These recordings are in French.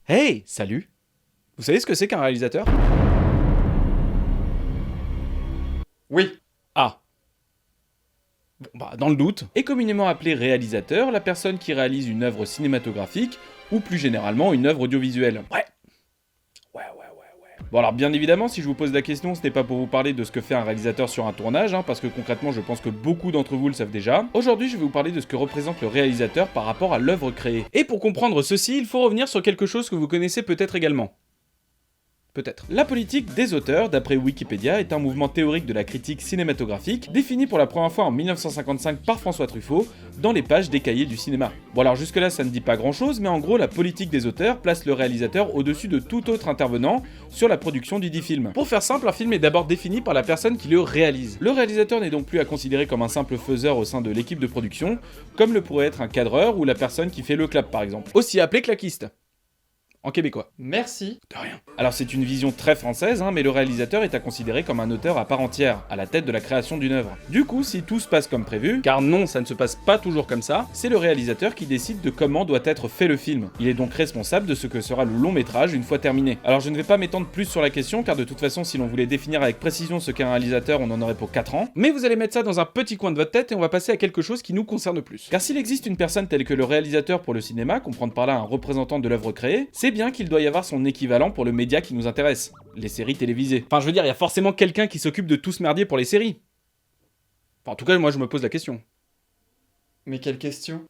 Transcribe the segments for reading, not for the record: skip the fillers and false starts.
Hey, salut! Vous savez ce que c'est qu'un réalisateur? Oui. Ah, bon bah dans le doute, est communément appelé réalisateur la personne qui réalise une œuvre cinématographique ou plus généralement une œuvre audiovisuelle. Ouais. Bon alors bien évidemment, si je vous pose la question, ce n'est pas pour vous parler de ce que fait un réalisateur sur un tournage, parce que concrètement je pense que beaucoup d'entre vous le savent déjà. Aujourd'hui je vais vous parler de ce que représente le réalisateur par rapport à l'œuvre créée. Et pour comprendre ceci, il faut revenir sur quelque chose que vous connaissez peut-être également. Peut-être. La politique des auteurs, d'après Wikipédia, est un mouvement théorique de la critique cinématographique, défini pour la première fois en 1955 par François Truffaut, dans les pages des cahiers du cinéma. Bon alors jusque là ça ne dit pas grand chose, mais en gros la politique des auteurs place le réalisateur au-dessus de tout autre intervenant sur la production du dit film. Pour faire simple, un film est d'abord défini par la personne qui le réalise. Le réalisateur n'est donc plus à considérer comme un simple faiseur au sein de l'équipe de production, comme le pourrait être un cadreur ou la personne qui fait le clap par exemple. Aussi appelé claquiste. En québécois. Merci. De rien. Alors c'est une vision très française, mais le réalisateur est à considérer comme un auteur à part entière, à la tête de la création d'une œuvre. Du coup, si tout se passe comme prévu, car non, ça ne se passe pas toujours comme ça, c'est le réalisateur qui décide de comment doit être fait le film. Il est donc responsable de ce que sera le long métrage une fois terminé. Alors je ne vais pas m'étendre plus sur la question, car de toute façon, si l'on voulait définir avec précision ce qu'est un réalisateur, on en aurait pour 4 ans. Mais vous allez mettre ça dans un petit coin de votre tête et on va passer à quelque chose qui nous concerne plus. Car s'il existe une personne telle que le réalisateur pour le cinéma, comprendre par là un représentant de l'œuvre créée, c'est bien qu'il doit y avoir son équivalent pour le média qui nous intéresse, les séries télévisées. Enfin je veux dire, il y a forcément quelqu'un qui s'occupe de tout ce merdier pour les séries. Enfin en tout cas, moi je me pose la question. Mais quelle question?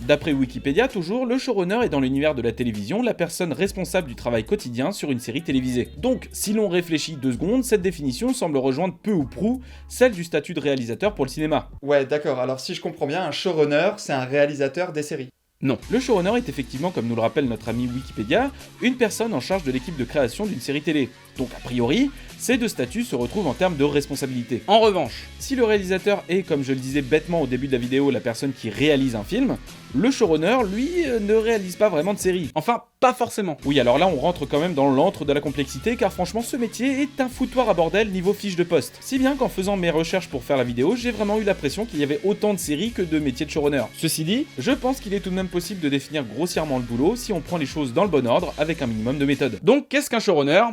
D'après Wikipédia, toujours, le showrunner est dans l'univers de la télévision la personne responsable du travail quotidien sur une série télévisée. Donc, si l'on réfléchit 2 secondes, cette définition semble rejoindre peu ou prou celle du statut de réalisateur pour le cinéma. Ouais, d'accord. Alors si je comprends bien, un showrunner, c'est un réalisateur des séries. Non, le showrunner est effectivement, comme nous le rappelle notre ami Wikipédia, une personne en charge de l'équipe de création d'une série télé. Donc a priori, ces deux statuts se retrouvent en termes de responsabilité. En revanche, si le réalisateur est, comme je le disais bêtement au début de la vidéo, la personne qui réalise un film, le showrunner, lui, ne réalise pas vraiment de série. Enfin, pas forcément. Oui, alors là, on rentre quand même dans l'antre de la complexité, car franchement, ce métier est un foutoir à bordel niveau fiche de poste. Si bien qu'en faisant mes recherches pour faire la vidéo, j'ai vraiment eu l'impression qu'il y avait autant de séries que de métiers de showrunner. Ceci dit, je pense qu'il est tout de même possible de définir grossièrement le boulot si on prend les choses dans le bon ordre, avec un minimum de méthode. Donc, qu'est-ce qu'un showrunner ?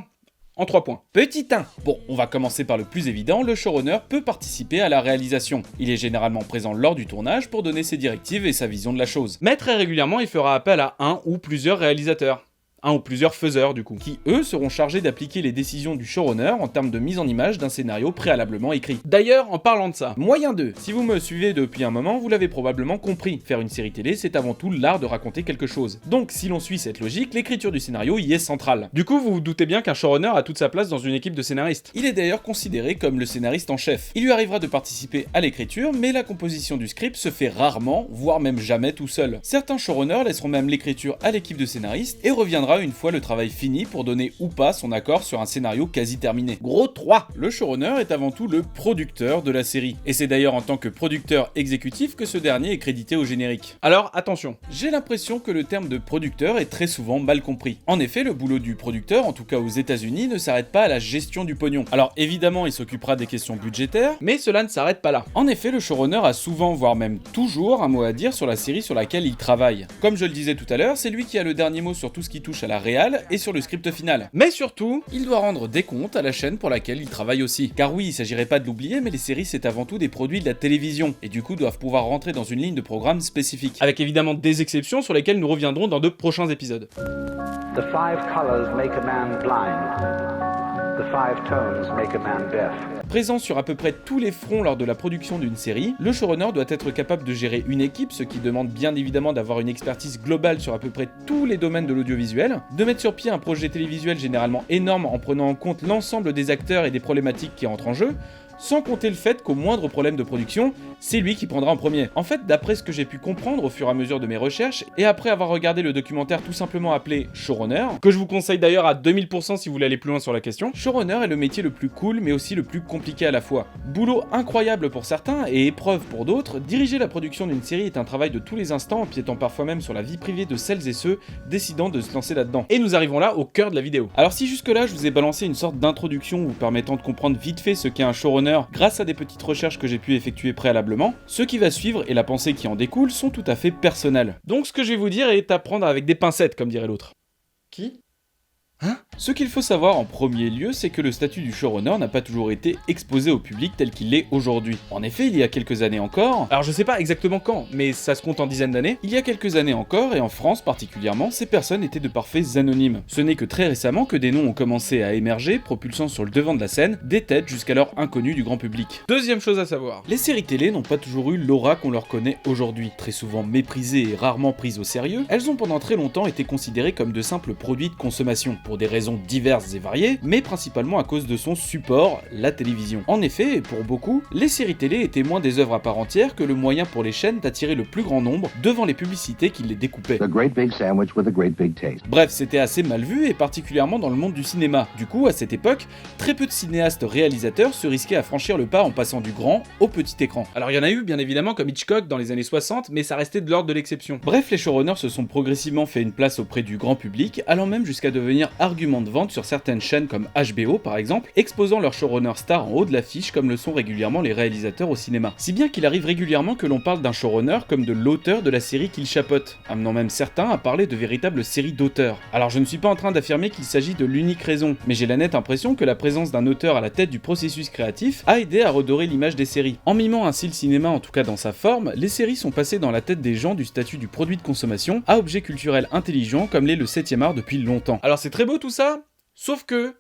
En 3 points. Petit 1. Bon, on va commencer par le plus évident, le showrunner peut participer à la réalisation. Il est généralement présent lors du tournage pour donner ses directives et sa vision de la chose. Mais très régulièrement, il fera appel à un ou plusieurs réalisateurs. Un ou plusieurs faiseurs du coup, qui eux seront chargés d'appliquer les décisions du showrunner en termes de mise en image d'un scénario préalablement écrit. D'ailleurs, en parlant de ça, moyen 2, si vous me suivez depuis un moment, vous l'avez probablement compris, faire une série télé c'est avant tout l'art de raconter quelque chose. Donc si l'on suit cette logique, l'écriture du scénario y est centrale. Du coup, vous vous doutez bien qu'un showrunner a toute sa place dans une équipe de scénaristes. Il est d'ailleurs considéré comme le scénariste en chef. Il lui arrivera de participer à l'écriture, mais la composition du script se fait rarement, voire même jamais tout seul. Certains showrunners laisseront même l'écriture à l'équipe de scénaristes et reviendra une fois le travail fini pour donner ou pas son accord sur un scénario quasi terminé. Gros 3. Le showrunner est avant tout le producteur de la série. Et c'est d'ailleurs en tant que producteur exécutif que ce dernier est crédité au générique. Alors attention, j'ai l'impression que le terme de producteur est très souvent mal compris. En effet, le boulot du producteur, en tout cas aux États-Unis, ne s'arrête pas à la gestion du pognon. Alors évidemment, il s'occupera des questions budgétaires, mais cela ne s'arrête pas là. En effet, le showrunner a souvent, voire même toujours, un mot à dire sur la série sur laquelle il travaille. Comme je le disais tout à l'heure, c'est lui qui a le dernier mot sur tout ce qui touche à la réal et sur le script final. Mais surtout, il doit rendre des comptes à la chaîne pour laquelle il travaille aussi. Car oui, il s'agirait pas de l'oublier, mais les séries c'est avant tout des produits de la télévision, et du coup doivent pouvoir rentrer dans une ligne de programme spécifique. Avec évidemment des exceptions sur lesquelles nous reviendrons dans de prochains épisodes. The 5 colors make a man blind. The 5 tones make a man deaf. Présent sur à peu près tous les fronts lors de la production d'une série, le showrunner doit être capable de gérer une équipe, ce qui demande bien évidemment d'avoir une expertise globale sur à peu près tous les domaines de l'audiovisuel, de mettre sur pied un projet télévisuel généralement énorme en prenant en compte l'ensemble des acteurs et des problématiques qui entrent en jeu, sans compter le fait qu'au moindre problème de production, c'est lui qui prendra en premier. En fait, d'après ce que j'ai pu comprendre au fur et à mesure de mes recherches, et après avoir regardé le documentaire tout simplement appelé Showrunner, que je vous conseille d'ailleurs à 2000% si vous voulez aller plus loin sur la question, Showrunner est le métier le plus cool mais aussi le plus compliqué à la fois. Boulot incroyable pour certains et épreuve pour d'autres, diriger la production d'une série est un travail de tous les instants, empiétant parfois même sur la vie privée de celles et ceux décidant de se lancer là-dedans. Et nous arrivons là au cœur de la vidéo. Alors si jusque là je vous ai balancé une sorte d'introduction vous permettant de comprendre vite fait ce qu'est un showrunner showrunner grâce à des petites recherches que j'ai pu effectuer préalablement. Ce qui va suivre et la pensée qui en découle sont tout à fait personnelles. Donc ce que je vais vous dire est à prendre avec des pincettes, comme dirait l'autre. Qui? Ce qu'il faut savoir en premier lieu, c'est que le statut du showrunner n'a pas toujours été exposé au public tel qu'il l'est aujourd'hui. En effet, il y a quelques années encore, alors je sais pas exactement quand, mais ça se compte en dizaines d'années, il y a quelques années encore, et en France particulièrement, ces personnes étaient de parfaits anonymes. Ce n'est que très récemment que des noms ont commencé à émerger, propulsant sur le devant de la scène des têtes jusqu'alors inconnues du grand public. Deuxième chose à savoir, les séries télé n'ont pas toujours eu l'aura qu'on leur connaît aujourd'hui. Très souvent méprisées et rarement prises au sérieux, elles ont pendant très longtemps été considérées comme de simples produits de consommation, pour des raisons diverses et variées, mais principalement à cause de son support, la télévision. En effet, et pour beaucoup, les séries télé étaient moins des œuvres à part entière que le moyen pour les chaînes d'attirer le plus grand nombre devant les publicités qui les découpaient. A great big sandwich with a great big taste. Bref, c'était assez mal vu et particulièrement dans le monde du cinéma. Du coup, à cette époque, très peu de cinéastes réalisateurs se risquaient à franchir le pas en passant du grand au petit écran. Alors il y en a eu bien évidemment comme Hitchcock dans les années 60, mais ça restait de l'ordre de l'exception. Bref, les showrunners se sont progressivement fait une place auprès du grand public, allant même jusqu'à devenir argument de vente sur certaines chaînes comme HBO par exemple, exposant leurs showrunners stars en haut de l'affiche comme le sont régulièrement les réalisateurs au cinéma. Si bien qu'il arrive régulièrement que l'on parle d'un showrunner comme de l'auteur de la série qu'il chapeaute, amenant même certains à parler de véritables séries d'auteurs. Alors je ne suis pas en train d'affirmer qu'il s'agit de l'unique raison, mais j'ai la nette impression que la présence d'un auteur à la tête du processus créatif a aidé à redorer l'image des séries. En mimant ainsi le cinéma, en tout cas dans sa forme, les séries sont passées dans la tête des gens du statut du produit de consommation à objet culturel intelligent comme l'est le 7e art depuis longtemps. Alors c'est très beau tout ça, sauf que...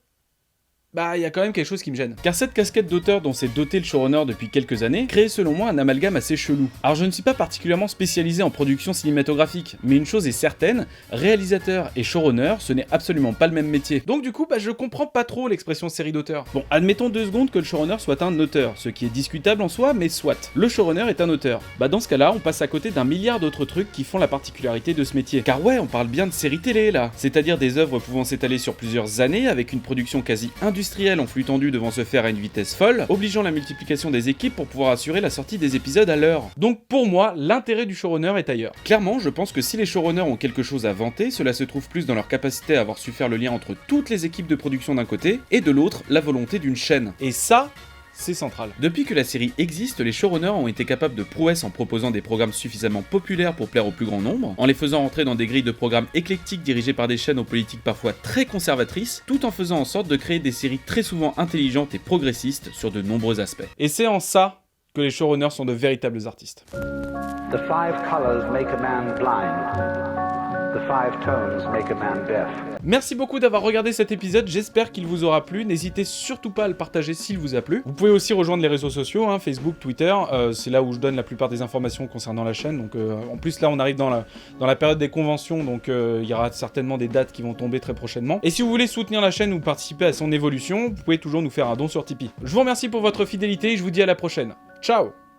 il y a quand même quelque chose qui me gêne. Car cette casquette d'auteur dont s'est doté le showrunner depuis quelques années crée selon moi un amalgame assez chelou. Alors je ne suis pas particulièrement spécialisé en production cinématographique, mais une chose est certaine, réalisateur et showrunner, ce n'est absolument pas le même métier. Donc du coup, je comprends pas trop l'expression série d'auteur. Bon, admettons 2 secondes que le showrunner soit un auteur, ce qui est discutable en soi, mais soit. Le showrunner est un auteur. Dans ce cas-là, on passe à côté d'un milliard d'autres trucs qui font la particularité de ce métier. Car ouais, on parle bien de séries télé là, c'est-à-dire des œuvres pouvant s'étaler sur plusieurs années avec une production quasi industrielle en flux tendu devant se faire à une vitesse folle, obligeant la multiplication des équipes pour pouvoir assurer la sortie des épisodes à l'heure. Donc pour moi, l'intérêt du showrunner est ailleurs. Clairement, je pense que si les showrunners ont quelque chose à vanter, cela se trouve plus dans leur capacité à avoir su faire le lien entre toutes les équipes de production d'un côté, et de l'autre, la volonté d'une chaîne. Et ça, c'est central. Depuis que la série existe, les showrunners ont été capables de prouesses en proposant des programmes suffisamment populaires pour plaire au plus grand nombre, en les faisant entrer dans des grilles de programmes éclectiques dirigées par des chaînes aux politiques parfois très conservatrices, tout en faisant en sorte de créer des séries très souvent intelligentes et progressistes sur de nombreux aspects. Et c'est en ça que les showrunners sont de véritables artistes. The 5 colors make a man blind. The 5 tones make a man deaf. Merci beaucoup d'avoir regardé cet épisode, j'espère qu'il vous aura plu, n'hésitez surtout pas à le partager s'il vous a plu. Vous pouvez aussi rejoindre les réseaux sociaux, Facebook, Twitter, c'est là où je donne la plupart des informations concernant la chaîne, donc en plus là on arrive dans la période des conventions, donc il y aura certainement des dates qui vont tomber très prochainement. Et si vous voulez soutenir la chaîne ou participer à son évolution, vous pouvez toujours nous faire un don sur Tipeee. Je vous remercie pour votre fidélité et je vous dis à la prochaine. Ciao!